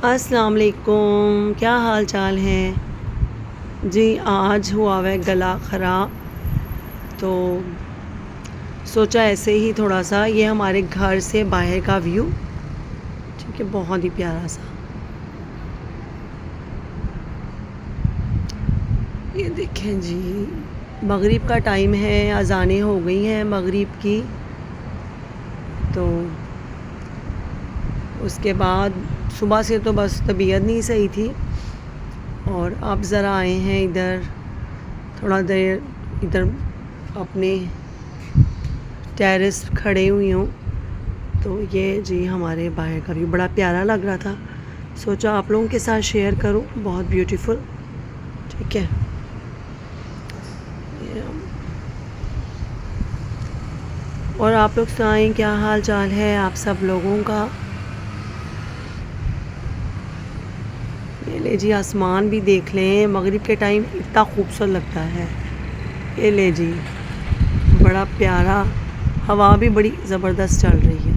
अस्सलाम वालेकुम, क्या हाल चाल है जी। आज हुआ हुआ है गला ख़राब, तो सोचा ऐसे ही थोड़ा सा ये हमारे घर से बाहर का व्यू, ठीक है, बहुत ही प्यारा सा। ये देखें जी, मगरिब का टाइम है, अज़ानें हो गई हैं मगरिब की। तो उसके बाद सुबह से तो बस तबीयत नहीं सही थी, और अब ज़रा आए हैं इधर, थोड़ा देर इधर अपने टेरेस खड़े हुई हूँ। तो ये जी हमारे बाहर का व्यू बड़ा प्यारा लग रहा था, सोचा आप लोगों के साथ शेयर करूँ। बहुत ब्यूटीफुल, ठीक है। और आप लोग सुनाएं, क्या हाल चाल है आप सब लोगों का। ये ले जी, आसमान भी देख लें, मगरिब के टाइम इतना खूबसूरत लगता है। ये ले जी, बड़ा प्यारा, हवा भी बड़ी ज़बरदस्त चल रही है।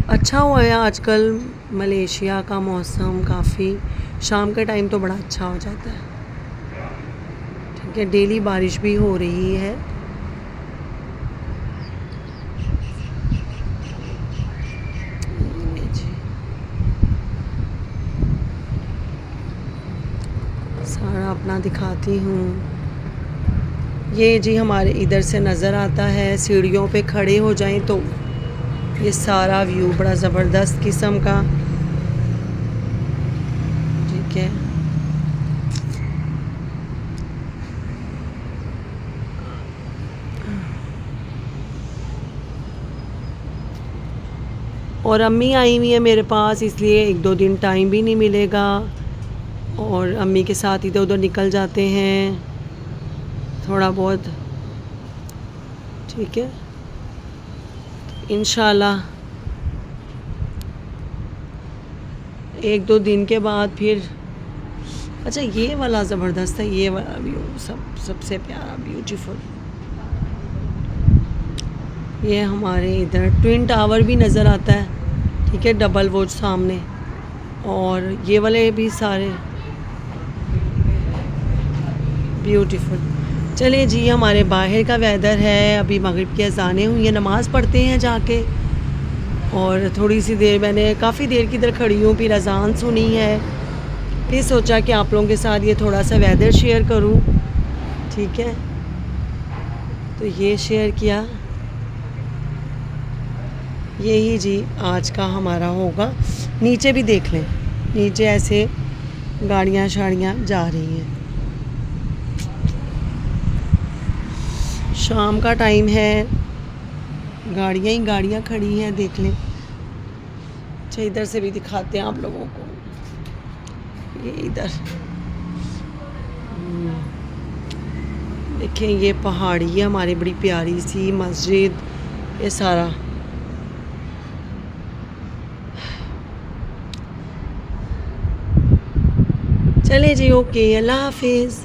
अच्छा हुआ है आजकल मलेशिया का मौसम, काफ़ी शाम के टाइम तो बड़ा अच्छा हो जाता है, ठीक है। डेली बारिश भी हो रही है। सारा अपना दिखाती हूँ। ये जी हमारे इधर से नज़र आता है, सीढ़ियों पे खड़े हो जाएं तो ये सारा व्यू बड़ा ज़बरदस्त किस्म का, ठीक है। और अम्मी आई हुई है मेरे पास, इसलिए एक दो दिन टाइम भी नहीं मिलेगा, और अम्मी के साथ इधर उधर निकल जाते हैं थोड़ा बहुत, ठीक है। इंशाल्लाह एक दो दिन के बाद फिर। अच्छा, ये वाला ज़बरदस्त है, ये वाला व्यू सबसे प्यारा, ब्यूटीफुल। ये हमारे इधर ट्विन टावर भी नज़र आता है, ठीक है, डबल वो सामने, और ये वाले भी सारे ब्यूटीफुल। चलिए जी, हमारे बाहर का वेदर है, अभी मगरिब की अज़ानें हुई हैं, नमाज़ पढ़ते हैं जाके। और थोड़ी सी देर मैंने काफ़ी देर की इधर खड़ी हूँ, फिर अज़ान सुनी है, फिर सोचा कि आप लोगों के साथ ये थोड़ा सा वेदर शेयर करूँ, ठीक है। तो ये शेयर किया। यही जी आज का हमारा होगा। नीचे भी देख लें, नीचे ऐसे गाड़ियाँ शाड़ियाँ जा रही हैं, शाम का टाइम है, गाड़ियाँ ही गाड़ियाँ खड़ी हैं, देख लें। अच्छा, इधर से भी दिखाते हैं आप लोगों को, ये इधर देखें, ये पहाड़ी है हमारी, बड़ी प्यारी सी मस्जिद, ये सारा। चले जी, ओके, अल्लाह हाफिज़।